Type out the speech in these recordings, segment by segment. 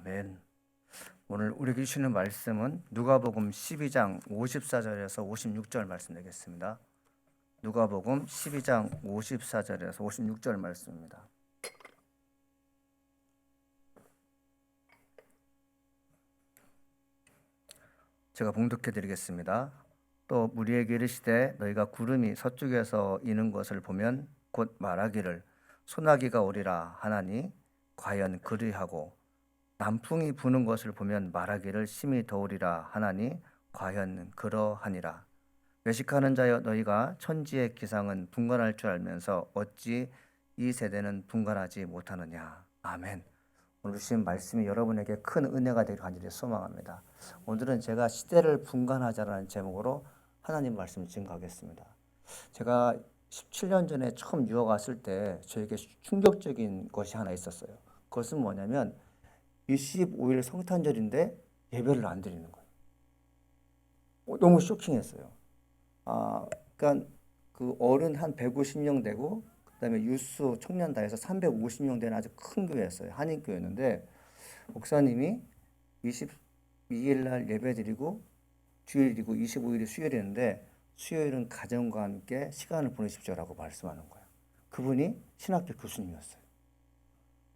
아멘. 오늘 우리에게 주시는 말씀은 누가복음 12장 54절에서 56절 말씀 되겠습니다. 누가복음 12장 54절에서 56절 말씀입니다. 제가 봉독해 드리겠습니다. 또 무리에게 이르시되 너희가 구름이 서쪽에서 이는 것을 보면 곧 말하기를 소나기가 오리라 하나니 과연 그리하고 남풍이 부는 것을 보면 말하기를 심히 더우리라 하나니 과연 그러하니라. 외식하는 자여 너희가 천지의 기상은 분간할 줄 알면서 어찌 이 세대는 분간하지 못하느냐. 아멘. 오늘 주신 말씀이 여러분에게 큰 은혜가 되기를 간절히 소망합니다. 오늘은 제가 시대를 분간하자라는 제목으로 하나님 말씀을 증거하겠습니다. 제가 17년 전에 처음 유학 왔을 때 저에게 충격적인 것이 하나 있었어요. 그것은 뭐냐면 25일 성탄절인데 예배를 안 드리는 거예요. 너무 쇼킹했어요. 그러니까 그 어른 한 150명 되고 그다음에 유스 청년 다 해서 350명 되는 아주 큰 교회였어요. 한인교회였는데 목사님이 22일 날 예배 드리고 주일이고 25일이 수요일이었는데 수요일은 가정과 함께 시간을 보내십시오라고 말씀하는 거예요. 그분이 신학교 교수님이었어요.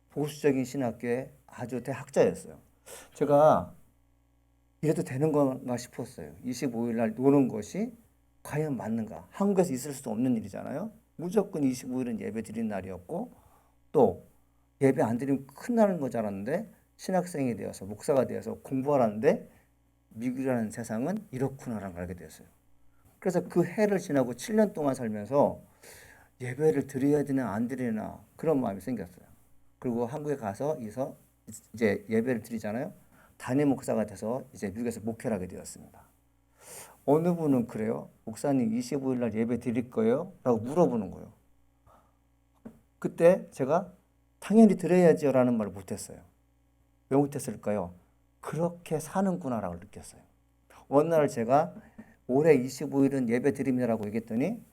보수적인 신학교의 아주 대학자였어요. 제가 이래도 되는 건가 싶었어요. 25일 날 노는 것이 과연 맞는가? 한국에서 있을 수 없는 일이잖아요. 무조건 25일은 예배 드리는 날이었고 또 예배 안 드리면 큰일 나는 거 줄 알았는데 신학생이 되어서 목사가 되어서 공부하라는데 미국이라는 세상은 이렇구나라는 걸 알게 되었어요. 그래서 그 해를 지나고 7년 동안 살면서 예배를 드려야 되나 안 드리나 그런 마음이 생겼어요. 그리고 한국에 가서 이제 예배를 드리잖아요. 담임 목사가 돼서 이제 미국에서 목회를 하게 되었습니다. 어느 분은 그래요. 목사님 25일 날 예배 드릴 거예요? 라고 물어보는 거예요. 그때 제가 당연히 드려야지요 라는 말을 못했어요. 왜 못했을까요? 그렇게 사는구나 라고 느꼈어요. 어느 날 제가 올해 25일은 예배 드립니다라고 얘기했더니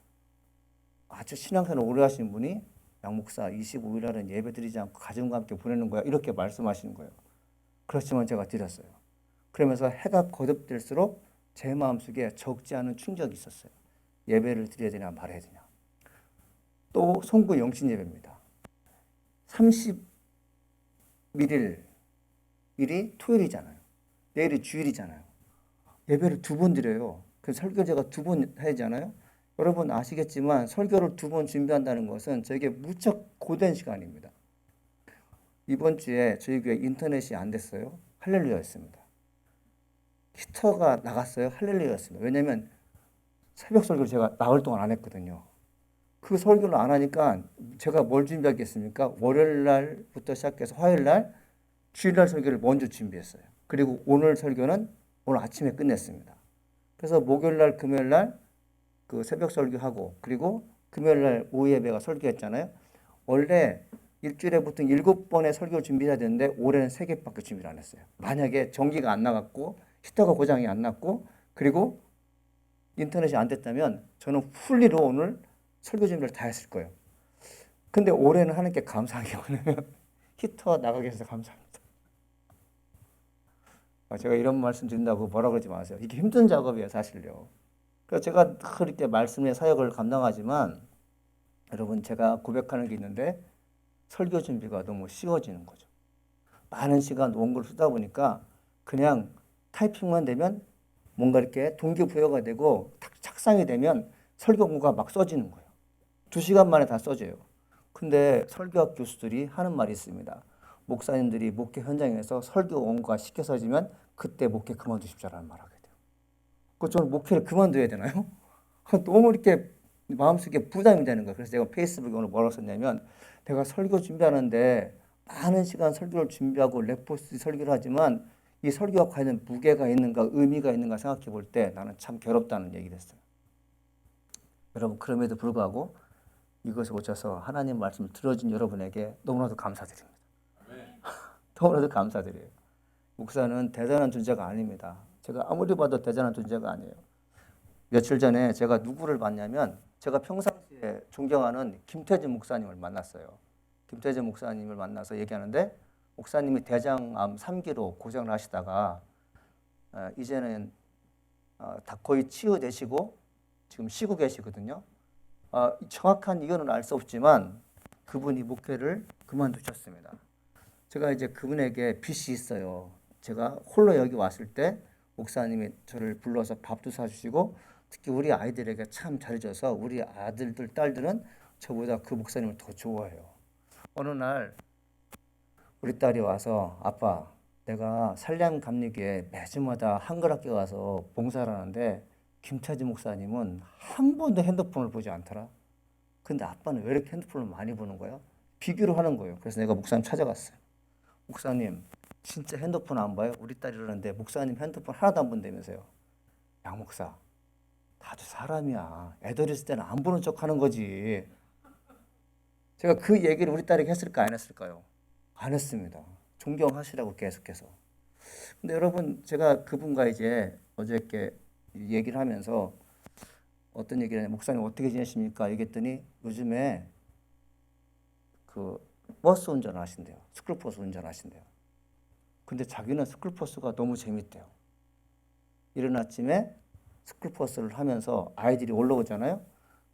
아주 신앙생활 오래 하신 분이 양 목사 25일 날은 예배 드리지 않고 가정과 함께 보내는 거야 이렇게 말씀하시는 거예요. 그렇지만 제가 드렸어요. 그러면서 해가 거듭될수록 제 마음속에 적지 않은 충격이 있었어요. 예배를 드려야 되냐 말아야 되냐. 또 송구 영신 예배입니다. 31일이 토요일이잖아요. 내일이 주일이잖아요. 예배를 2번 드려요. 그 설교 제가 2번 해야 되잖아요. 여러분 아시겠지만 설교를 2번 준비한다는 것은 저에게 무척 고된 시간입니다. 이번 주에 저희 교회 인터넷이 안 됐어요. 할렐루야였습니다. 히터가 나갔어요. 할렐루야였습니다. 왜냐하면 새벽 설교를 제가 나흘 동안 안 했거든요. 그 설교를 안 하니까 제가 뭘 준비하겠습니까? 월요일 날부터 시작해서 화요일 날, 주일 날 설교를 먼저 준비했어요. 그리고 오늘 설교는 오늘 아침에 끝냈습니다. 그래서 목요일 날, 금요일 날 그 새벽 설교하고 그리고 금요일 날 오후 예배가 설교했잖아요. 원래 일주일에 보통 7번의 설교를 준비해야 되는데 올해는 3개밖에 준비를 안 했어요. 만약에 전기가 안 나갔고 히터가 고장이 안 났고 그리고 인터넷이 안 됐다면 저는 풀리로 오늘 설교 준비를 다 했을 거예요. 근데 올해는 하나님께 감사한 게 뭐냐면 히터 나가게 해서 감사합니다. 제가 이런 말씀 드린다고 뭐라 그러지 마세요. 이게 힘든 작업이에요, 사실요. 그래서 제가 그렇게 말씀의 사역을 감당하지만 여러분 제가 고백하는 게 있는데 설교 준비가 너무 쉬워지는 거죠. 많은 시간 원고를 쓰다 보니까 그냥 타이핑만 되면 뭔가 이렇게 동기부여가 되고 착상이 되면 설교문가 막 써지는 거예요. 2시간 만에 다 써져요. 근데 설교학 교수들이 하는 말이 있습니다. 목사님들이 목회 현장에서 설교 원고가 쉽게 써지면 그때 목회 그만두십시오라는 말을 하게 돼요. 그 저는 목회를 그만둬야 되나요? 너무 이렇게 마음속에 부담이 되는 거예요. 그래서 제가 페이스북에 오늘 뭐라고 썼냐면 내가 설교 준비하는데 많은 시간 설교를 준비하고 레포스 설교를 하지만 이 설교가 과연 무게가 있는가 의미가 있는가 생각해 볼 때 나는 참 괴롭다는 얘기를 했어요. 여러분 그럼에도 불구하고 이것을 오셔서 하나님 말씀을 들어준 여러분에게 너무나도 감사드립니다. 너무나도 감사드려요. 목사는 대단한 존재가 아닙니다. 제가 아무리 봐도 대단한 존재가 아니에요. 며칠 전에 제가 누구를 만나면 제가 평상시에 존경하는 김태진 목사님을 만났어요. 김태진 목사님을 만나서 얘기하는데 목사님이 대장암 3기로 고생을 하시다가 이제는 다 거의 치유되시고 지금 쉬고 계시거든요. 정확한 이유는 알 수 없지만 그분이 목회를 그만두셨습니다. 제가 이제 그분에게 빚이 있어요. 제가 홀로 여기 왔을 때 목사님이 저를 불러서 밥도 사주시고 특히 우리 아이들에게 참 잘해줘서 우리 아들들, 딸들은 저보다 그 목사님을 더 좋아해요. 어느 날 우리 딸이 와서 아빠, 내가 산량 감리교에 매주마다 한글학교 가서 봉사를 하는데 김차지 목사님은 한 번도 핸드폰을 보지 않더라. 근데 아빠는 왜 이렇게 핸드폰을 많이 보는 거야? 비교를 하는 거예요. 그래서 내가 목사님 찾아갔어요. 목사님, 진짜 핸드폰 안 봐요? 우리 딸이 그러는데 목사님 핸드폰 하나도 안 본다면서요. 양 목사, 다들 사람이야. 애들 있을 때는 안 보는 척 하는 거지. 제가 그 얘기를 우리 딸에게 했을까 안 했을까요? 안 했습니다. 존경하시라고 계속해서. 근데 여러분, 제가 그분과 이제 어저께 얘기를 하면서 어떤 얘기를 하냐, 목사님 어떻게 지내십니까? 얘기했더니 요즘에 그 버스 운전을 하신대요. 스쿨버스 운전하신대요. 근데 자기는 스쿨버스가 너무 재밌대요. 이른 아침에 스쿨버스를 하면서 아이들이 올라오잖아요.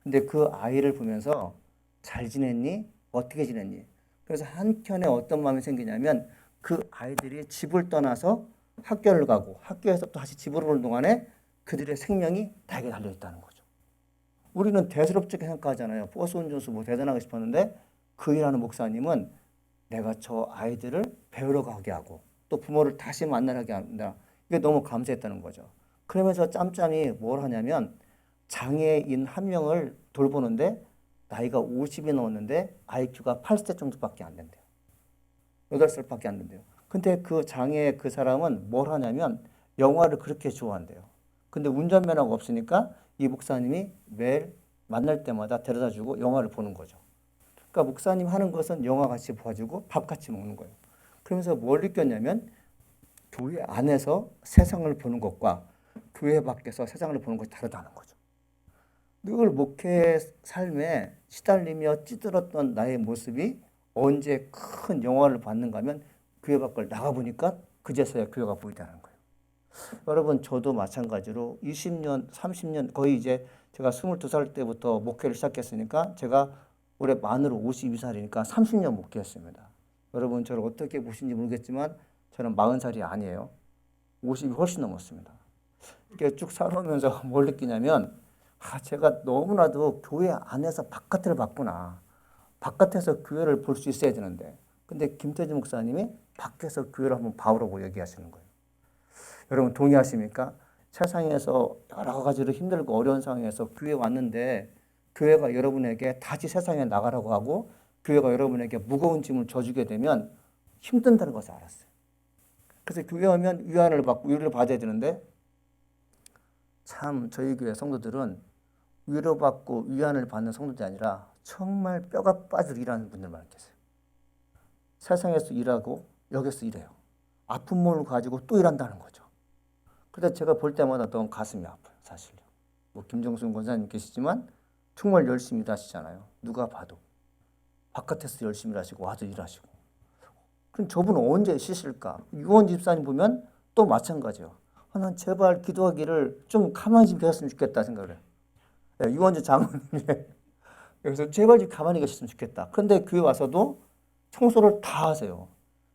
근데 그 아이를 보면서 잘 지냈니? 어떻게 지냈니? 그래서 한켠에 어떤 마음이 생기냐면 그 아이들이 집을 떠나서 학교를 가고 학교에서 또 다시 집으로 오는 동안에 그들의 생명이 닭에 달려있다는 거죠. 우리는 대수롭게 생각하잖아요. 버스 운전수 뭐 대단하고 싶었는데 그 일하는 목사님은 내가 저 아이들을 배우러 가게 하고 또 부모를 다시 만나게 한다. 이게 너무 감사했다는 거죠. 그러면서 짬짬이 뭘 하냐면 장애인 한 명을 돌보는데 나이가 50이 넘었는데 IQ가 80대 정도밖에 안 된대요. 8살밖에 안 된대요. 근데 그 장애 그 사람은 뭘 하냐면 영화를 그렇게 좋아한대요. 근데 운전면허가 없으니까 이 목사님이 매일 만날 때마다 데려다 주고 영화를 보는 거죠. 그러니까 목사님 하는 것은 영화 같이 봐주고 밥 같이 먹는 거예요. 그러면서 뭘 느꼈냐면 교회 안에서 세상을 보는 것과 교회 밖에서 세상을 보는 것이 다르다는 거죠. 늘 목회 삶에 시달리며 찌들었던 나의 모습이 언제 큰 영화를 봤는가 하면 교회 밖을 나가보니까 그제서야 교회가 보이다는 거예요. 여러분, 저도 마찬가지로 20년, 30년, 거의 이제 제가 22살 때부터 목회를 시작했으니까 제가 올해 만으로 52살이니까 30년 목회했습니다. 여러분, 저를 어떻게 보시는지 모르겠지만 저는 40살이 아니에요. 50이 훨씬 넘었습니다. 이렇게 쭉 살아오면서 뭘 느끼냐면 제가 너무나도 교회 안에서 바깥을 봤구나. 바깥에서 교회를 볼 수 있어야 되는데 근데 김태진 목사님이 밖에서 교회를 한번 봐보라고 얘기하시는 거예요. 여러분 동의하십니까? 세상에서 여러 가지로 힘들고 어려운 상황에서 교회에 왔는데 교회가 여러분에게 다시 세상에 나가라고 하고 교회가 여러분에게 무거운 짐을 져주게 되면 힘든다는 것을 알았어요. 그래서 교회 오면 위안을 받고 위로를 받아야 되는데 참 저희 교회 성도들은 위로받고 위안을 받는 성도들이 아니라 정말 뼈가 빠지도록 일하는 분들만 계세요. 세상에서 일하고 여기서 일해요. 아픈 몸을 가지고 또 일한다는 거죠. 그래서 제가 볼 때마다 너무 가슴이 아파요. 사실요. 뭐 김정순 권사님 계시지만 정말 열심히 일하시잖아요. 누가 봐도. 바깥에서 열심히 일하시고 와도 일하시고. 그럼 저분은 언제 쉬실까? 유원 집사님 보면 또 마찬가지예요. 난 제발 기도하기를 좀 가만히 좀 계셨으면 좋겠다 생각을 해요. 네, 유원주 장로님이 여기서 제발 좀 가만히 계셨으면 좋겠다. 그런데 교회 와서도 청소를 다 하세요.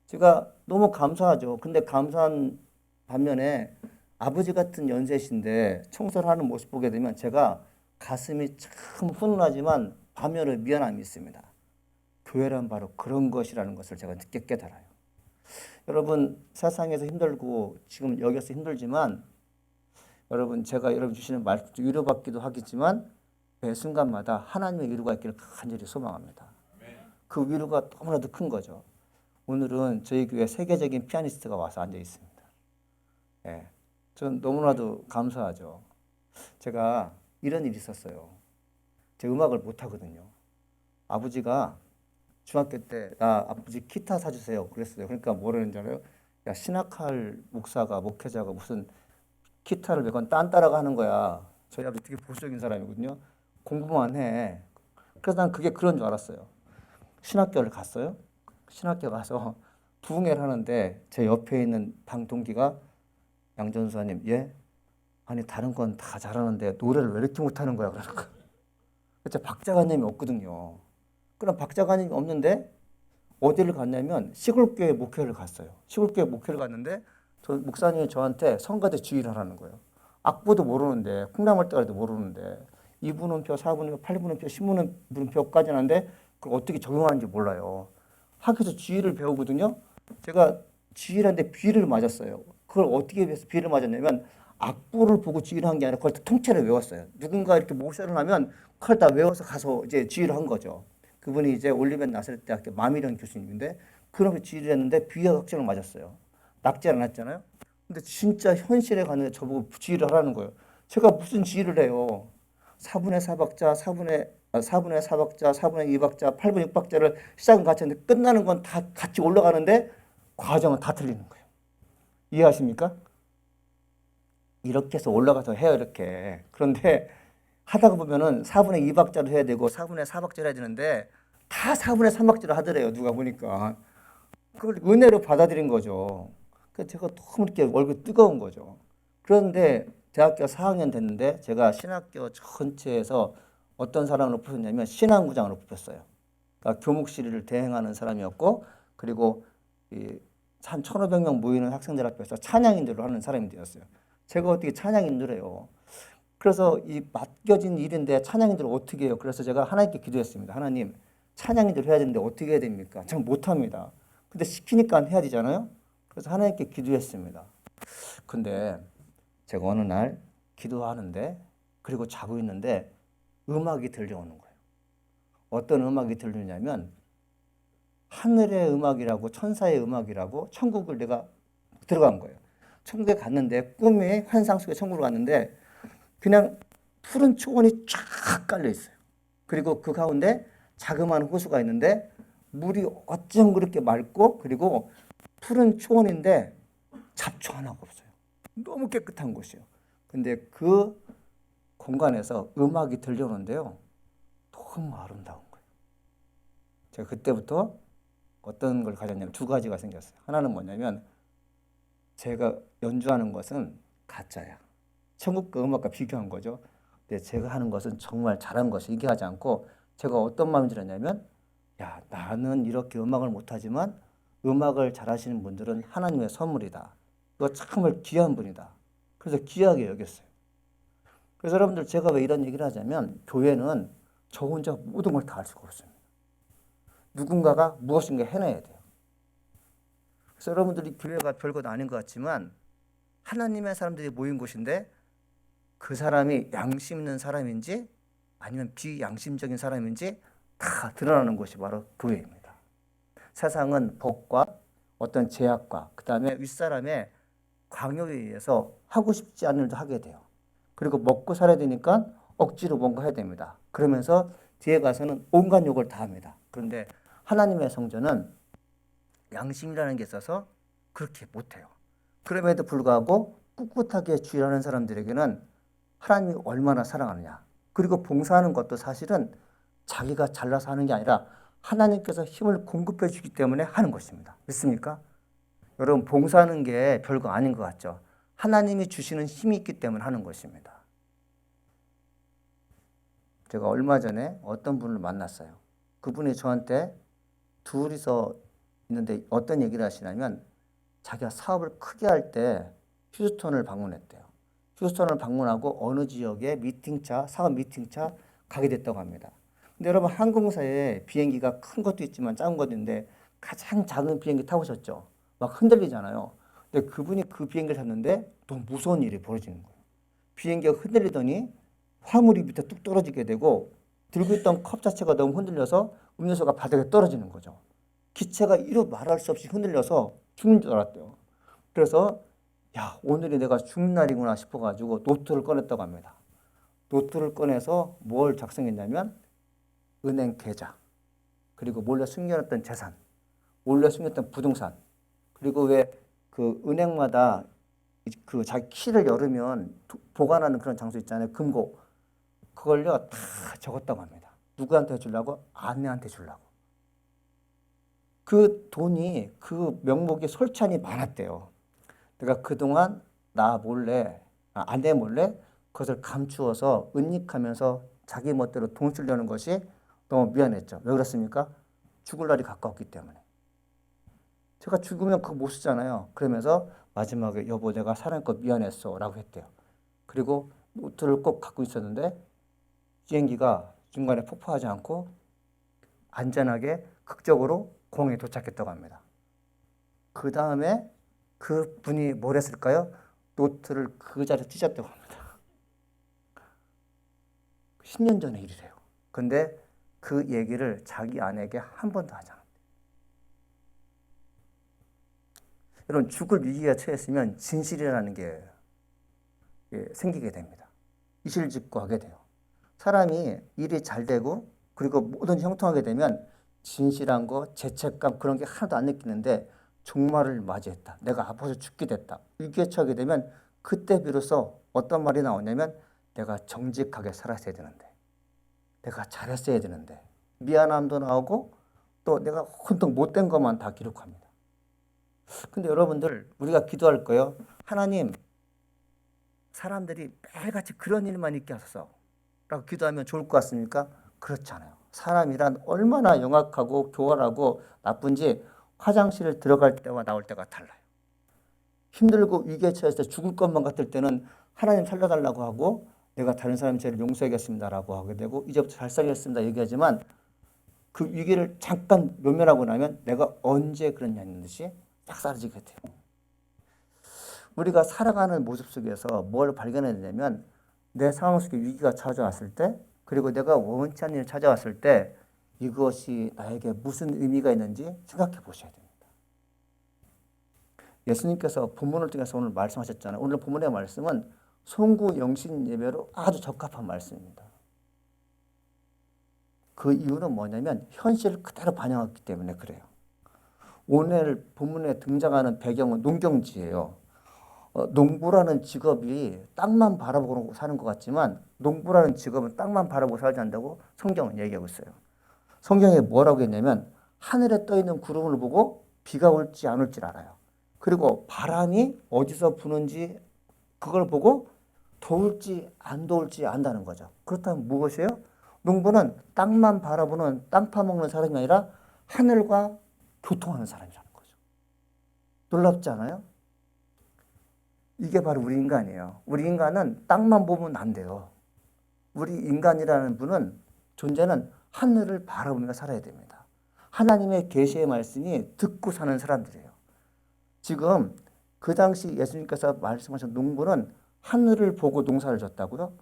제가 너무 감사하죠. 근데 감사한 반면에 아버지 같은 연세신데 청소를 하는 모습 보게 되면 제가 가슴이 참 훈훈하지만 반면에 미안함이 있습니다. 교회란 바로 그런 것이라는 것을 제가 늦게 깨달아요. 여러분 세상에서 힘들고 지금 여기서 힘들지만 여러분 제가 여러분 주시는 말씀 위로받기도 하겠지만 매 순간마다 하나님의 위로가 있기를 간절히 소망합니다. 그 위로가 너무나도 큰 거죠. 오늘은 저희 교회 세계적인 피아니스트가 와서 앉아 있습니다. 예, 전 너무나도 감사하죠. 제가 이런 일이 있었어요. 제가 음악을 못하거든요. 아버지가 중학교 때 나 아버지 기타 사주세요 그랬어요. 그러니까 뭐라는 줄 알아요? 야 신학할 목사가 목회자가 무슨 기타를 매건 딴따라가 하는 거야. 저희 아버지 되게 보수적인 사람이거든요. 공부만 해. 그래서 난 그게 그런 줄 알았어요. 신학교를 갔어요. 신학교 가서 부흥회를 하는데 제 옆에 있는 방 동기가 양전수사님, 예? 아니 다른 건 다 잘하는데 노래를 왜 이렇게 못하는 거야? 그러는 거야. 그쵸, 박자관님이 없거든요. 그럼 박자관님이 없는데 어디를 갔냐면 시골교회 목회를 갔어요. 시골교회 목회를 갔는데 저 목사님이 저한테 성가대 주의를 하라는 거예요. 악보도 모르는데 콩나물대가리도 모르는데 2분음표, 4분음표, 8분음표, 10분음표까지 하는데 그걸 어떻게 적용하는지 몰라요. 학교에서 주의를 배우거든요. 제가 주의를 하는데 비를 맞았어요. 그걸 어떻게 해서 비를 맞았냐면 악보를 보고 주의를 한 게 아니라 그걸 다 통째로 외웠어요. 누군가 이렇게 모셔를 하면 그걸 다 외워서 가서 이제 주의를 한 거죠. 그분이 이제 올리벤 나사렛 대학교 마미령 교수님인데 그렇게 지휘를 했는데 비하학점을 맞았어요. 낙지 않았잖아요. 근데 진짜 현실에 가는데 저보고 지휘를 하라는 거예요. 제가 무슨 지휘를 해요? 4분의 4박자, 4분의 4박자, 4분의 2박자, 8분의 6박자를 시작은 같이 하는데 끝나는 건 다 같이 올라가는데 과정은 다 틀리는 거예요. 이해하십니까? 이렇게 해서 올라가서 해요, 이렇게. 그런데 하다가 보면은 4분의 2박자로 해야 되고 4분의 4박자로 해야 되는데 다 4분의 3박자로 하더래요. 누가 보니까. 그걸 은혜로 받아들인 거죠. 그래서 제가 너무 이렇게 얼굴이 뜨거운 거죠. 그런데 대학교 4학년 됐는데 제가 신학교 전체에서 어떤 사람으로 뽑혔냐면 신앙부장으로 뽑혔어요. 그러니까 교목실을 대행하는 사람이었고 그리고 한 1,500명 모이는 학생들 앞에서 찬양인들을 하는 사람이 되었어요. 제가 어떻게 찬양인들 해요. 그래서 이 맡겨진 일인데 찬양인들을 어떻게 해요? 그래서 제가 하나님께 기도했습니다. 하나님, 찬양인들 해야 되는데 어떻게 해야 됩니까? 전 못합니다. 근데 시키니까 해야 되잖아요. 그래서 하나님께 기도했습니다. 근데 제가 어느 날 기도하는데 그리고 자고 있는데 음악이 들려오는 거예요. 어떤 음악이 들리냐면 하늘의 음악이라고 천사의 음악이라고 천국을 내가 들어간 거예요. 천국에 갔는데 꿈의 환상 속에 천국을 갔는데 그냥 푸른 초원이 쫙 깔려 있어요. 그리고 그 가운데 자그마한 호수가 있는데 물이 어쩜 그렇게 맑고 그리고 푸른 초원인데 잡초 하나가 없어요. 너무 깨끗한 곳이에요. 근데 그 공간에서 음악이 들려오는데요. 너무 아름다운 거예요. 제가 그때부터 어떤 걸 가졌냐면 두 가지가 생겼어요. 하나는 뭐냐면 제가 연주하는 것은 가짜야. 천국과 음악과 비교한 거죠. 근데 제가 하는 것은 정말 잘한 것이 이게 하지 않고 제가 어떤 마음이 들었냐면 야, 나는 이렇게 음악을 못하지만 음악을 잘하시는 분들은 하나님의 선물이다. 이거 정말 귀한 분이다. 그래서 귀하게 여겼어요. 그래서 여러분들 제가 왜 이런 얘기를 하자면 교회는 저 혼자 모든 걸 다 할 수가 없습니다. 누군가가 무엇인가 해내야 돼요. 그래서 여러분들이 교회가 별것 아닌 것 같지만 하나님의 사람들이 모인 곳인데 그 사람이 양심 있는 사람인지 아니면 비양심적인 사람인지 다 드러나는 곳이 바로 교회입니다. 세상은 법과 어떤 제약과 그 다음에 윗사람의 강요에 의해서 하고 싶지 않은 일도 하게 돼요. 그리고 먹고 살아야 되니까 억지로 뭔가 해야 됩니다. 그러면서 뒤에 가서는 온갖 욕을 다 합니다. 그런데 하나님의 성전은 양심이라는 게 있어서 그렇게 못해요. 그럼에도 불구하고 꿋꿋하게 주일하는 사람들에게는 하나님이 얼마나 사랑하느냐. 그리고 봉사하는 것도 사실은 자기가 잘나서 하는 게 아니라 하나님께서 힘을 공급해 주기 때문에 하는 것입니다. 믿습니까? 여러분, 봉사하는 게 별거 아닌 것 같죠? 하나님이 주시는 힘이 있기 때문에 하는 것입니다. 제가 얼마 전에 어떤 분을 만났어요. 그분이 저한테 둘이서 있는데 어떤 얘기를 하시냐면 자기가 사업을 크게 할 때 휴스턴을 방문했대요. 휴스턴을 방문하고 어느 지역에 미팅차, 사업 미팅차 가게 됐다고 합니다. 근데 여러분 항공사에 비행기가 큰 것도 있지만 작은 것도 있는데 가장 작은 비행기 타보셨죠? 막 흔들리잖아요. 근데 그분이 그 비행기를 탔는데 너무 무서운 일이 벌어지는 거예요. 비행기가 흔들리더니 화물이 밑에 뚝 떨어지게 되고 들고 있던 컵 자체가 너무 흔들려서 음료수가 바닥에 떨어지는 거죠. 기체가 이루 말할 수 없이 흔들려서 죽는 줄 알았대요. 그래서 야, 오늘이 내가 죽는 날이구나 싶어가지고 노트를 꺼냈다고 합니다. 노트를 꺼내서 뭘 작성했냐면 은행 계좌, 그리고 몰래 숨겨놨던 재산, 몰래 숨겼던 부동산, 그리고 왜 그 은행마다 그 자기 키를 열으면 보관하는 그런 장소 있잖아요. 금고. 그걸요 다 적었다고 합니다. 누구한테 주려고? 아내한테 주려고. 그 돈이 그 명목이 솔찬히 많았대요. 내가 그동안 나 몰래 아내 몰래 그것을 감추어서 은닉하면서 자기 멋대로 돈 쓰려는 것이 너무 미안했죠. 왜 그렇습니까? 죽을 날이 가까웠기 때문에. 제가 죽으면 그거 못 쓰잖아요. 그러면서 마지막에 여보 내가 사랑했고 미안했어 라고 했대요. 그리고 노트를 꼭 갖고 있었는데 비행기가 중간에 폭파하지 않고 안전하게 극적으로 공항에 도착했다고 합니다. 그 다음에 그 분이 뭘 했을까요? 노트를 그 자리에 찢었다고 합니다. 10년 전의 일이래요. 근데 그 얘기를 자기 아내에게 한 번도 하지 않았대요. 여러분 죽을 위기가 처했으면 진실이라는 게 생기게 됩니다. 이실직고하게 돼요. 사람이 일이 잘 되고 그리고 뭐든지 형통하게 되면 진실한 거, 죄책감 그런 게 하나도 안 느끼는데 종말을 맞이했다. 내가 아파서 죽게 됐다. 위기에 처하게 되면 그때 비로소 어떤 말이 나오냐면 내가 정직하게 살았어야 되는데 내가 잘했어야 되는데 미안함도 나오고 또 내가 혼통 못된 것만 다 기록합니다. 근데 여러분들 우리가 기도할 거예요. 하나님 사람들이 매일같이 그런 일만 있게 하소서 라고 기도하면 좋을 것 같습니까? 그렇지 않아요. 사람이란 얼마나 영악하고 교활하고 나쁜지 화장실을 들어갈 때와 나올 때가 달라요. 힘들고 위기에 처했을 때 죽을 것만 같을 때는 하나님 살려달라고 하고 내가 다른 사람 죄를 용서하겠습니다라고 하게 되고 이제부터 잘 살겠습니다 얘기하지만 그 위기를 잠깐 모면하고 나면 내가 언제 그랬냐는 듯이 딱 사라지게 돼요. 우리가 살아가는 모습 속에서 뭘 발견해야 되냐면 내 상황 속에 위기가 찾아왔을 때 그리고 내가 원치 않는 일이 찾아왔을 때 이것이 나에게 무슨 의미가 있는지 생각해 보셔야 됩니다. 예수님께서 본문을 통해서 오늘 말씀하셨잖아요. 오늘 본문의 말씀은 송구 영신 예배로 아주 적합한 말씀입니다. 그 이유는 뭐냐면 현실을 그대로 반영했기 때문에 그래요. 오늘 본문에 등장하는 배경은 농경지예요. 농부라는 직업이 땅만 바라보고 사는 것 같지만 농부라는 직업은 땅만 바라보고 살지 않는다고 성경은 얘기하고 있어요. 성경에 뭐라고 했냐면 하늘에 떠 있는 구름을 보고 비가 올지 안 올지 알아요. 그리고 바람이 어디서 부는지 그걸 보고 더울지 안 더울지 안다는 거죠. 그렇다면 무엇이에요? 농부는 땅만 바라보는 땅 파먹는 사람이 아니라 하늘과 교통하는 사람이라는 거죠. 놀랍지 않아요? 이게 바로 우리 인간이에요. 우리 인간은 땅만 보면 안 돼요. 우리 인간이라는 분은 존재는 하늘을 바라보며 살아야 됩니다. 하나님의 계시의 말씀이 듣고 사는 사람들이에요. 지금 그 당시 예수님께서 말씀하신 농부는 하늘을 보고 농사를 졌다고요?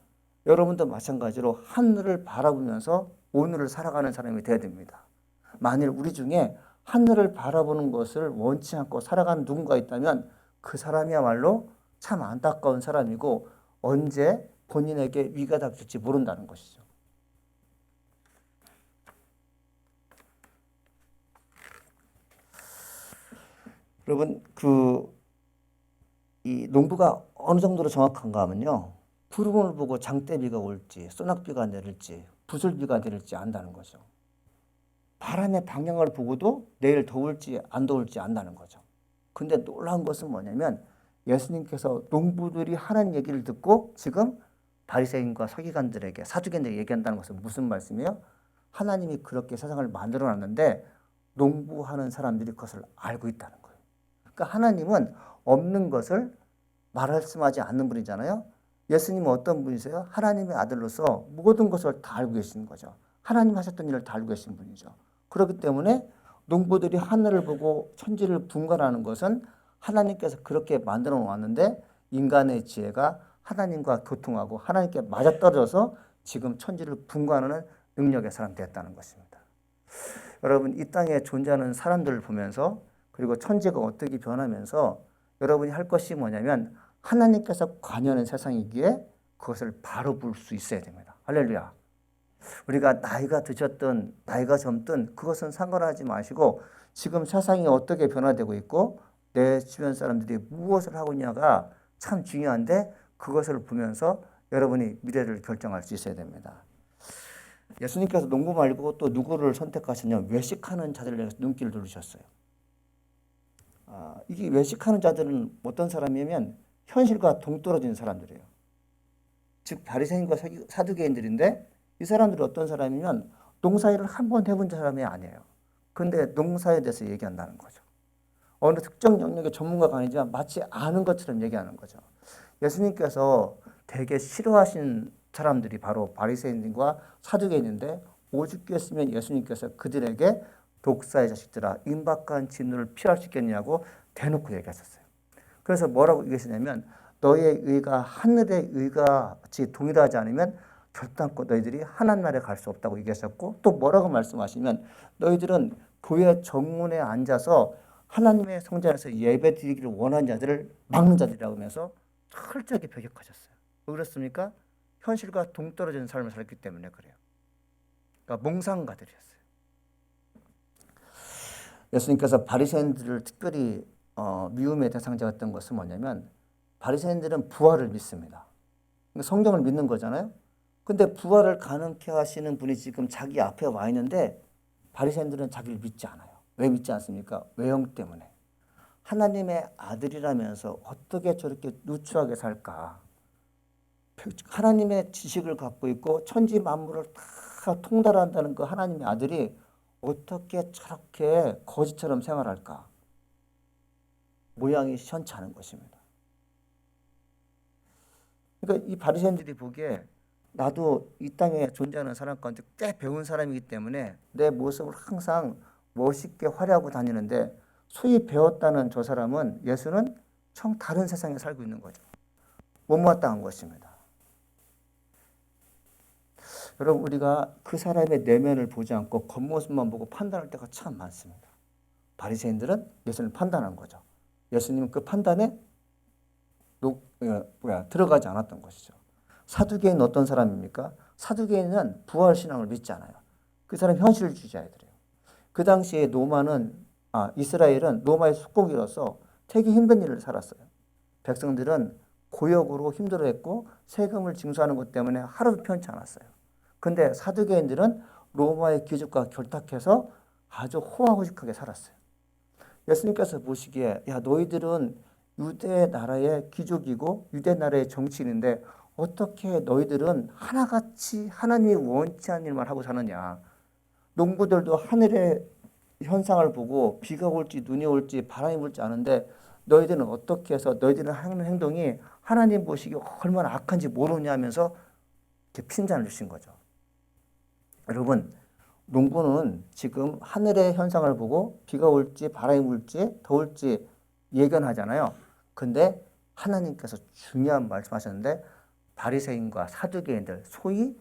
여러분도 마찬가지로 하늘을 바라보면서 오늘을 살아가는 사람이 되어야 됩니다. 만일 우리 중에 하늘을 바라보는 것을 원치 않고 살아가는 누군가 있다면 그 사람이야말로 참 안타까운 사람이고 언제 본인에게 위기가 닥칠지 모른다는 것이죠. 여러분 이 농부가 어느 정도로 정확한가 하면요. 구름을 보고 장대비가 올지 소낙비가 내릴지 부슬비가 내릴지 안다는 거죠. 바람의 방향을 보고도 내일 더울지 안 더울지 안다는 거죠. 근데 놀라운 것은 뭐냐면 예수님께서 농부들이 하는 얘기를 듣고 지금 바리새인과 서기관들에게 사두개인들에게 얘기한다는 것은 무슨 말씀이에요? 하나님이 그렇게 세상을 만들어 놨는데 농부하는 사람들이 그것을 알고 있다는 거예요. 그러니까 하나님은 없는 것을 말씀하지 않는 분이잖아요. 예수님은 어떤 분이세요? 하나님의 아들로서 모든 것을 다 알고 계시는 거죠. 하나님 하셨던 일을 다 알고 계신 분이죠. 그렇기 때문에 농부들이 하늘을 보고 천지를 분간하는 것은 하나님께서 그렇게 만들어 놓았는데 인간의 지혜가 하나님과 교통하고 하나님께 맞아떨어져서 지금 천지를 분간하는 능력의 사람 되었다는 것입니다. 여러분 이 땅에 존재하는 사람들을 보면서 그리고 천지가 어떻게 변하면서 여러분이 할 것이 뭐냐면 하나님께서 관여하는 세상이기에 그것을 바로 볼 수 있어야 됩니다. 할렐루야. 우리가 나이가 드셨든 나이가 젊든 그것은 상관하지 마시고 지금 세상이 어떻게 변화되고 있고 내 주변 사람들이 무엇을 하고 있냐가 참 중요한데 그것을 보면서 여러분이 미래를 결정할 수 있어야 됩니다. 예수님께서 농부 말고 또 누구를 선택하셨냐? 외식하는 자들을 향해서 눈길을 돌리셨어요. 이게 외식하는 자들은 어떤 사람이냐면 현실과 동떨어진 사람들이에요. 즉 바리새인과 사두개인들인데 이 사람들이 어떤 사람이면 농사일을 한 번 해본 사람이 아니에요. 근데 농사에 대해서 얘기한다는 거죠. 어느 특정 영역의 전문가가 아니지만 마치 아는 것처럼 얘기하는 거죠. 예수님께서 되게 싫어하신 사람들이 바로 바리새인과 사두개인인데 오죽했으면 예수님께서 그들에게 독사의 자식들아 임박한 진노를 피할 수 있겠냐고 대놓고 얘기하셨어요. 그래서 뭐라고 얘기하시냐면 너의 의가 하늘의 의가 같이 동일하지 않으면 결단코 너희들이 하나님 나라에 갈 수 없다고 얘기하셨고 또 뭐라고 말씀하시면 너희들은 교회 정문에 앉아서 하나님의 성전에서 예배 드리기를 원하는 자들을 막는 자들이라고 하면서 철저하게 배격하셨어요. 왜 그렇습니까? 현실과 동떨어진 삶을 살기 때문에 그래요. 그러니까 몽상가들이었어요. 예수님께서 바리새인들을 특별히 미움의 대상자였던 것은 뭐냐면 바리새인들은 부활을 믿습니다. 성경을 믿는 거잖아요. 근데 부활을 가능케 하시는 분이 지금 자기 앞에 와 있는데 바리새인들은 자기를 믿지 않아요. 왜 믿지 않습니까? 외형 때문에. 하나님의 아들이라면서 어떻게 저렇게 누추하게 살까? 하나님의 지식을 갖고 있고 천지 만물을 다 통달한다는 그 하나님의 아들이 어떻게 저렇게 거지처럼 생활할까? 모양이 시원치 않은 것입니다. 그러니까 이 바리새인들이 보기에 나도 이 땅에 존재하는 사람 가운데 꽤 배운 사람이기 때문에 내 모습을 항상 멋있게 화려하고 다니는데 소위 배웠다는 저 사람은 예수는 청 다른 세상에 살고 있는 거죠. 못마땅한 것입니다. 여러분 우리가 그 사람의 내면을 보지 않고 겉모습만 보고 판단할 때가 참 많습니다. 바리새인들은 예수님을 판단한 거죠. 예수님은 그 판단에 들어가지 않았던 것이죠. 사두개인은 어떤 사람입니까? 사두개인은 부활신앙을 믿지 않아요. 그 사람 현실주의자들이에요. 그 당시에 이스라엘은 로마의 속국이라서 되게 힘든 일을 살았어요. 백성들은 고역으로 힘들어했고 세금을 징수하는 것 때문에 하루도 편치 않았어요. 근데 사두개인들은 로마의 귀족과 결탁해서 아주 호화호식하게 살았어요. 예수님께서 보시기에 야 너희들은 유대 나라의 귀족이고 유대 나라의 정치인인데 어떻게 너희들은 하나같이 하나님이 원치 않는 일만 하고 사느냐. 농부들도 하늘의 현상을 보고 비가 올지 눈이 올지 바람이 불지 아는데 너희들은 어떻게 해서 너희들은 하는 행동이 하나님 보시기에 얼마나 악한지 모르냐 하면서 이렇게 핀잔을 주신 거죠. 여러분 농부는 지금 하늘의 현상을 보고 비가 올지 바람이 불지 더울지 예견하잖아요. 근데 하나님께서 중요한 말씀하셨는데 바리새인과 사두개인들 소위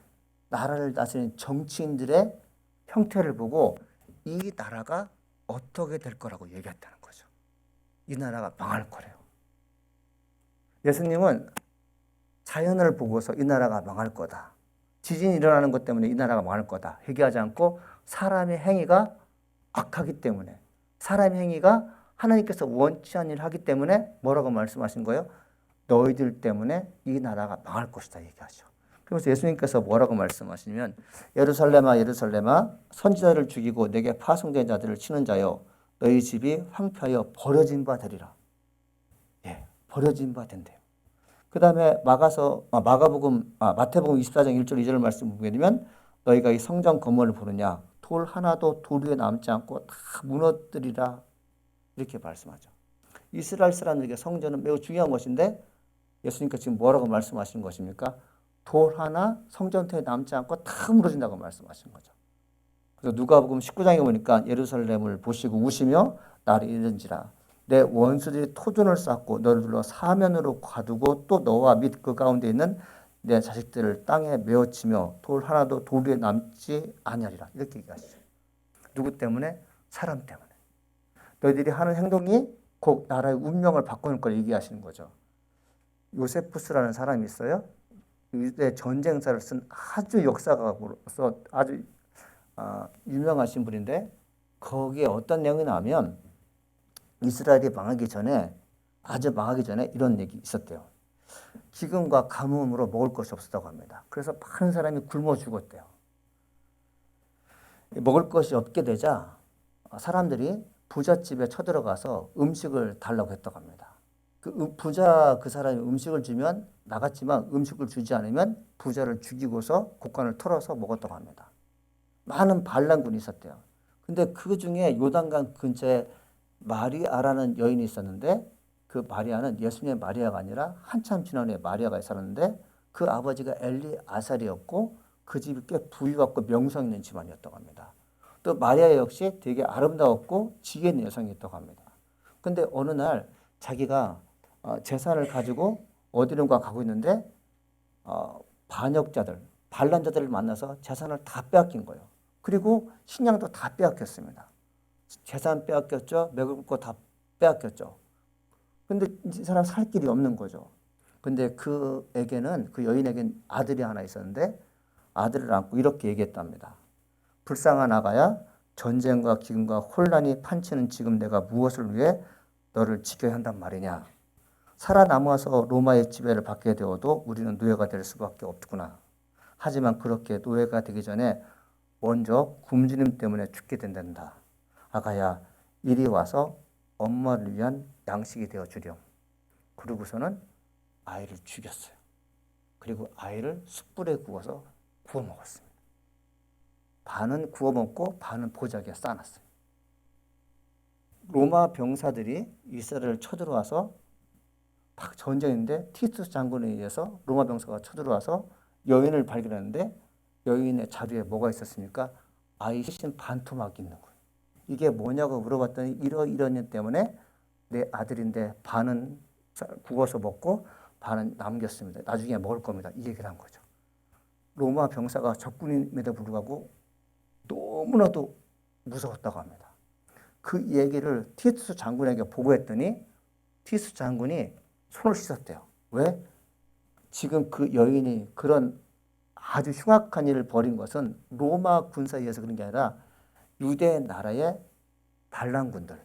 나라를 다스리는 정치인들의 형태를 보고 이 나라가 어떻게 될 거라고 얘기했다는 거죠. 이 나라가 망할 거래요. 예수님은 자연을 보고서 이 나라가 망할 거다. 지진이 일어나는 것 때문에 이 나라가 망할 거다. 얘기하지 않고 사람의 행위가 악하기 때문에 사람의 행위가 하나님께서 원치 않는 일을 하기 때문에 뭐라고 말씀하신 거예요? 너희들 때문에 이 나라가 망할 것이다 얘기하죠. 그래서 예수님께서 뭐라고 말씀하시면 예루살렘아 예루살렘아 선지자를 죽이고 내게 파송된 자들을 치는 자여 너희 집이 황폐하여 버려진 바 되리라. 예, 버려진 바 된대요. 그 다음에 마태복음 24장 1절 2절 말씀 보게 되면 너희가 이 성전 건물을 보느냐 돌 하나도 돌 위에 남지 않고 다 무너뜨리라 이렇게 말씀하죠. 이스라엘 사람들에게 성전은 매우 중요한 것인데 예수님께서 지금 뭐라고 말씀하신 것입니까? 돌 하나 성전터에 남지 않고 다 무너진다고 말씀하신 거죠. 그래서 누가복음 19장에 보니까 예루살렘을 보시고 우시며 나를 이른지라 내 원수들이 토준을 쌓고 너를 둘러 사면으로 가두고 또 너와 및 그 가운데 있는 내 자식들을 땅에 메어치며 돌 하나도 돌 위에 남지 아니하리라 이렇게 얘기하시죠. 누구 때문에? 사람 때문에. 너희들이 하는 행동이 곧 나라의 운명을 바꾸는 걸 얘기하시는 거죠. 요세푸스라는 사람이 있어요. 유대 전쟁사를 쓴 아주 역사가로서 아주 유명하신 분인데 거기에 어떤 내용이 나오면 이스라엘이 아주 망하기 전에 이런 얘기 있었대요. 기근과 가뭄으로 먹을 것이 없었다고 합니다. 그래서 많은 사람이 굶어 죽었대요. 먹을 것이 없게 되자 사람들이 부잣집에 쳐들어가서 음식을 달라고 했다고 합니다. 부자 그 사람이 음식을 주면 나갔지만 음식을 주지 않으면 부자를 죽이고서 곡간을 털어서 먹었다고 합니다. 많은 반란군이 있었대요. 근데 그 중에 요단강 근처에 마리아라는 여인이 있었는데 그 마리아는 예수님의 마리아가 아니라 한참 지난 후에 마리아가 있었는데 그 아버지가 엘리아살이었고 그 집이 꽤 부유하고 명성 있는 집안이었다고 합니다. 또 마리아 역시 되게 아름다웠고 지혜 있는 여성이었다고 합니다. 근데 어느 날 자기가 재산을 가지고 어디론가 가고 있는데 반역자들, 반란자들을 만나서 재산을 다 빼앗긴 거예요. 그리고 식량도 다 빼앗겼습니다. 재산 빼앗겼죠. 먹을 거 다 빼앗겼죠. 근데 이 사람 살 길이 없는 거죠. 근데 그 여인에겐 아들이 하나 있었는데 아들을 안고 이렇게 얘기했답니다. 불쌍한 아가야, 전쟁과 기근과 혼란이 판치는 지금 내가 무엇을 위해 너를 지켜야 한단 말이냐. 살아남아서 로마의 지배를 받게 되어도 우리는 노예가 될 수밖에 없구나. 하지만 그렇게 노예가 되기 전에 먼저 굶주림 때문에 죽게 된단다. 아가야, 이리 와서 엄마를 위한 양식이 되어 주렴. 그러고서는 아이를 죽였어요. 그리고 아이를 숯불에 구워서 구워 먹었습니다. 반은 구워 먹고 반은 보자기에 싸놨어요. 로마 병사들이 이스라엘을 쳐들어와서 막 전쟁인데 티투스 장군에 의해서 로마 병사가 쳐들어와서 여인을 발견하는데 여인의 자루에 뭐가 있었습니까? 아이 시신 반토막이 있는 거예요. 이게 뭐냐고 물어봤더니 이런 일 때문에 내 아들인데 반은 구워서 먹고 반은 남겼습니다. 나중에 먹을 겁니다. 이 얘기를 한 거죠. 로마 병사가 적군임에도 불구하고 너무나도 무서웠다고 합니다. 그 얘기를 티투스 장군에게 보고했더니 티투스 장군이 손을 씻었대요. 왜? 지금 그 여인이 그런 아주 흉악한 일을 벌인 것은 로마 군사에 의해서 그런 게 아니라 유대 나라의 반란군들,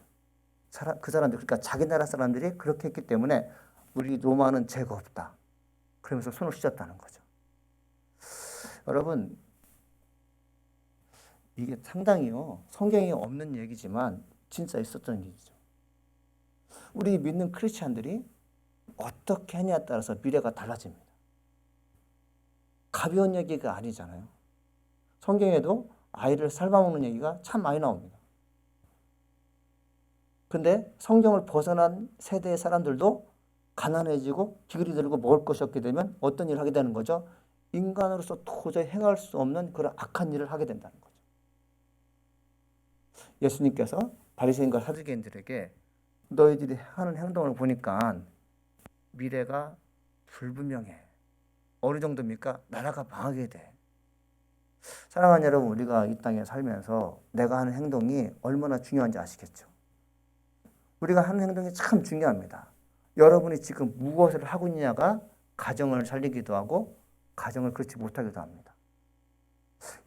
그 사람들, 그러니까 자기 나라 사람들이 그렇게 했기 때문에 우리 로마는 죄가 없다. 그러면서 손을 씻었다는 거죠. 여러분, 이게 상당히요, 성경에 없는 얘기지만 진짜 있었던 일이죠. 우리 믿는 크리스찬들이 어떻게 하냐에 따라서 미래가 달라집니다. 가벼운 얘기가 아니잖아요. 성경에도 아이를 삶아먹는 얘기가 참 많이 나옵니다. 근데 성경을 벗어난 세대의 사람들도 가난해지고 기글이 들고 먹을 것이 없게 되면 어떤 일을 하게 되는 거죠? 인간으로서 도저히 행할 수 없는 그런 악한 일을 하게 된다는 거죠. 예수님께서 바리새인과 사두개인들에게 너희들이 하는 행동을 보니까 미래가 불분명해. 어느 정도입니까? 나라가 망하게 돼. 사랑하는 여러분, 우리가 이 땅에 살면서 내가 하는 행동이 얼마나 중요한지 아시겠죠? 우리가 하는 행동이 참 중요합니다. 여러분이 지금 무엇을 하고 있냐가 가정을 살리기도 하고 가정을 그렇지 못하기도 합니다.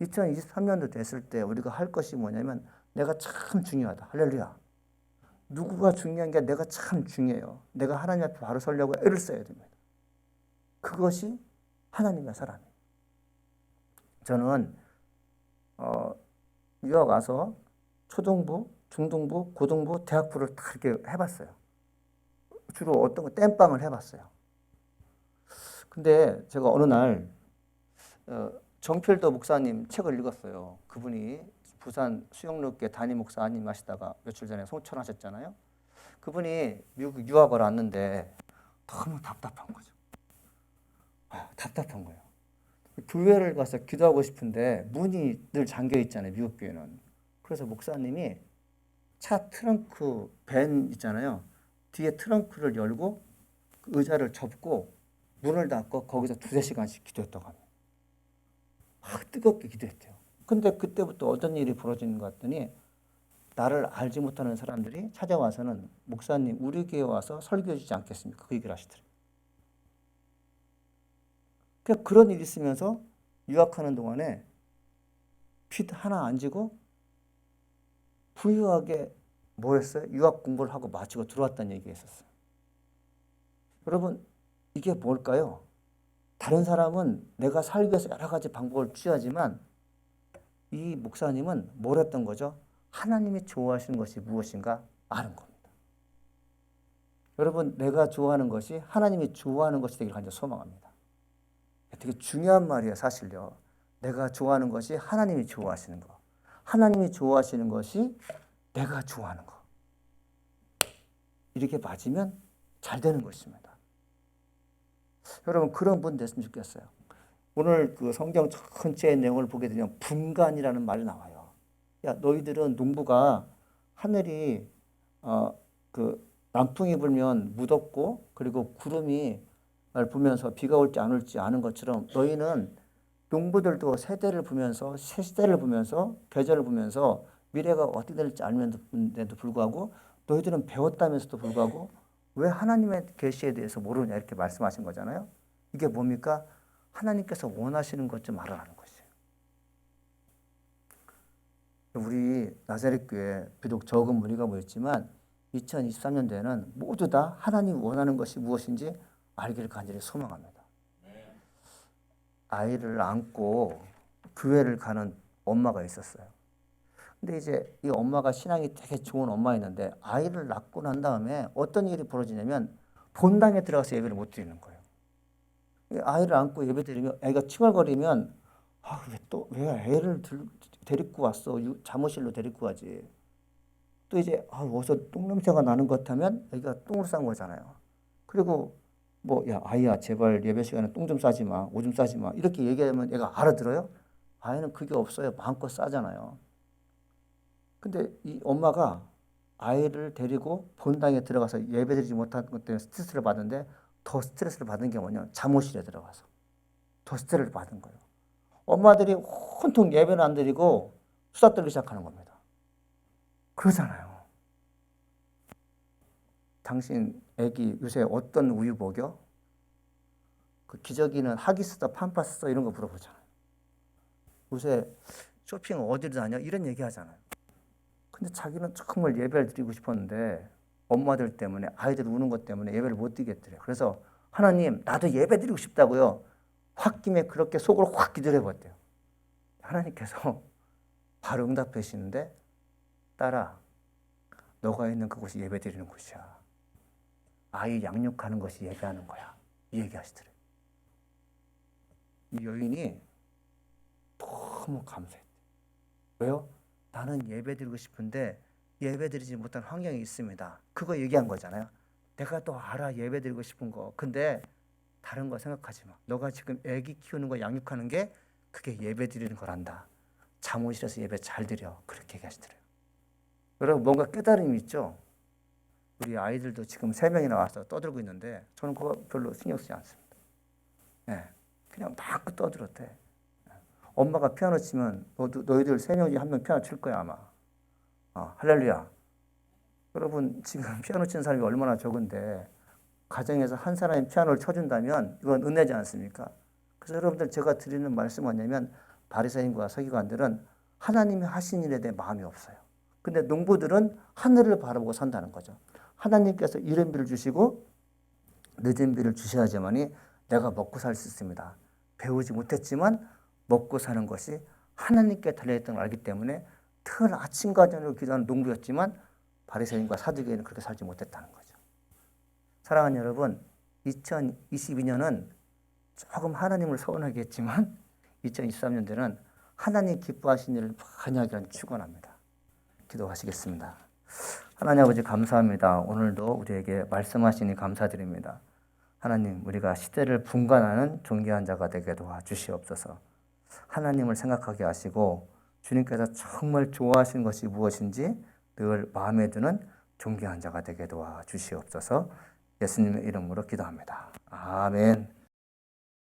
2023년도 됐을 때 우리가 할 것이 뭐냐면 내가 참 중요하다. 할렐루야. 누구가 중요한 게 내가 참 중요해요. 내가 하나님 앞에 바로 서려고 애를 써야 됩니다. 그것이 하나님의 사람이에요. 저는 유학 와서 초등부, 중등부, 고등부, 대학부를 다 이렇게 해봤어요. 주로 어떤 거 땜빵을 해봤어요. 근데 제가 어느 날 정필도 목사님 책을 읽었어요. 그분이 부산 수영로교회 담임 목사님 하시다가 며칠 전에 소천하셨잖아요. 그분이 미국 유학을 왔는데 너무 답답한 거죠. 답답한 거예요. 교회를 가서 기도하고 싶은데 문이 늘 잠겨 있잖아요. 미국 교회는. 그래서 목사님이 차 트렁크 밴 있잖아요. 뒤에 트렁크를 열고 그 의자를 접고 문을 닫고 거기서 2-3시간씩 기도했다고 합니다. 막 뜨겁게 기도했대요. 근데 그때부터 어떤 일이 벌어지는 것 같더니 나를 알지 못하는 사람들이 찾아와서는 목사님 우리 교회 와서 설교해 주지 않겠습니까? 그 얘기를 하시더라고요. 그런 일이 있으면서 유학하는 동안에 빚 하나 안 지고 부유하게 뭐 했어요? 유학 공부를 하고 마치고 들어왔다는 얘기가 있었어요. 여러분, 이게 뭘까요? 다른 사람은 내가 살기 위해서 여러 가지 방법을 취하지만 이 목사님은 뭘 했던 거죠? 하나님이 좋아하시는 것이 무엇인가 아는 겁니다. 여러분, 내가 좋아하는 것이 하나님이 좋아하는 것이 되기를 간절히 소망합니다. 되게 중요한 말이에요, 사실요. 내가 좋아하는 것이 하나님이 좋아하시는 거. 하나님이 좋아하시는 것이 내가 좋아하는 거. 이렇게 맞으면 잘 되는 것입니다. 여러분, 그런 분 됐으면 좋겠어요. 오늘 그 성경 전체의 내용을 보게 되면 분간이라는 말이 나와요. 야, 너희들은 농부가 하늘이 그 남풍이 불면 무덥고 그리고 구름이 날 보면서 비가 올지 안 올지 아는 것처럼 너희는 농부들도 세대를 보면서 시대를 보면서 계절을 보면서 미래가 어떻게 될지 알면서도 불구하고 너희들은 배웠다면서도 불구하고 왜 하나님의 계시에 대해서 모르냐 이렇게 말씀하신 거잖아요. 이게 뭡니까? 하나님께서 원하시는 것 좀 알아라는 것이에요. 우리 나사렛 교회 비록 적은 무리가 모였지만 2023년도에는 모두 다 하나님 원하는 것이 무엇인지 알기를 간절히 소망합니다. 아이를 안고 교회를 가는 엄마가 있었어요. 근데 이제 이 엄마가 신앙이 되게 좋은 엄마였는데 아이를 낳고 난 다음에 어떤 일이 벌어지냐면 본당에 들어가서 예배를 못 드리는 거예요. 아이를 안고 예배 드리면 애가 칭얼거리면 왜 애를 데리고 왔어? 잠옷실로 데리고 가지. 또 이제 어디서 똥 냄새가 나는 것 같으면 애가 똥을 싼 거잖아요. 그리고 야 아이야 제발 예배 시간에 똥 좀 싸지 마, 오줌 싸지 마 이렇게 얘기하면 애가 알아들어요? 아이는 그게 없어요. 마음껏 싸잖아요. 근데 이 엄마가 아이를 데리고 본당에 들어가서 예배드리지 못한 것 때문에 스트레스를 받는데 더 스트레스를 받은 게 뭐냐? 잠옷실에 들어가서 더 스트레스를 받은 거예요. 엄마들이 온통 예배는 안 드리고 수다 떨기 시작하는 겁니다. 그러잖아요. 당신 애기 요새 어떤 우유 먹여? 그 기저귀는 하기스다 팜파스다 이런 거 물어보잖아요. 요새 쇼핑 어디로 다녀? 이런 얘기 하잖아요. 근데 자기는 정말 예배를 드리고 싶었는데 엄마들 때문에 아이들 우는 것 때문에 예배를 못 드리겠더래요. 그래서 하나님 나도 예배 드리고 싶다고요. 홧김에 그렇게 속으로 확 기도를 해봤대요. 하나님께서 바로 응답하시는데 딸아 너가 있는 그곳이 예배 드리는 곳이야. 아이 양육하는 것이 예배하는 거야. 이 얘기하시더래요. 이 여인이 너무 감사했대요. 왜요? 나는 예배 드리고 싶은데 예배 드리지 못한 환경이 있습니다. 그거 얘기한 거잖아요. 내가 또 알아 예배 드리고 싶은 거. 근데 다른 거 생각하지 마. 너가 지금 애기 키우는 거 양육하는 게 그게 예배 드리는 거란다. 잠옷실에서 예배 잘 드려. 그렇게 얘기하시더래요. 여러분 뭔가 깨달음이 있죠? 우리 아이들도 지금 3명이나 와서 떠들고 있는데 저는 그거 별로 신경 쓰지 않습니다. 네, 그냥 막 떠들었대. 엄마가 피아노 치면 너희들 3명 중에 1명 피아노 칠 거야 아마. 할렐루야. 여러분 지금 피아노 치는 사람이 얼마나 적은데 가정에서 한 사람이 피아노를 쳐준다면 이건 은혜지 않습니까? 그래서 여러분들 제가 드리는 말씀은 뭐냐면 바리새인과 서기관들은 하나님이 하신 일에 대해 마음이 없어요. 근데 농부들은 하늘을 바라보고 산다는 거죠. 하나님께서 이른 비를 주시고 늦은 비를 주셔야지만이 내가 먹고 살 수 있습니다. 배우지 못했지만 먹고 사는 것이 하나님께 달려있던 걸 알기 때문에 늘 아침과 저녁으로 기도하는 농부였지만 바리새인과 사두개인은 그렇게 살지 못했다는 거죠. 사랑하는 여러분, 2022년은 조금 하나님을 서운하게 했지만 2023년도는 하나님 기뻐하신 일을 많이 하기를 축원합니다. 기도하시겠습니다. 하나님 아버지 감사합니다. 오늘도 우리에게 말씀하시니 감사드립니다. 하나님 우리가 시대를 분간하는 존귀한 자가 되게 도와주시옵소서. 하나님을 생각하게 하시고 주님께서 정말 좋아하시는 것이 무엇인지 늘 마음에 드는 존귀한 자가 되게 도와주시옵소서. 예수님의 이름으로 기도합니다. 아멘.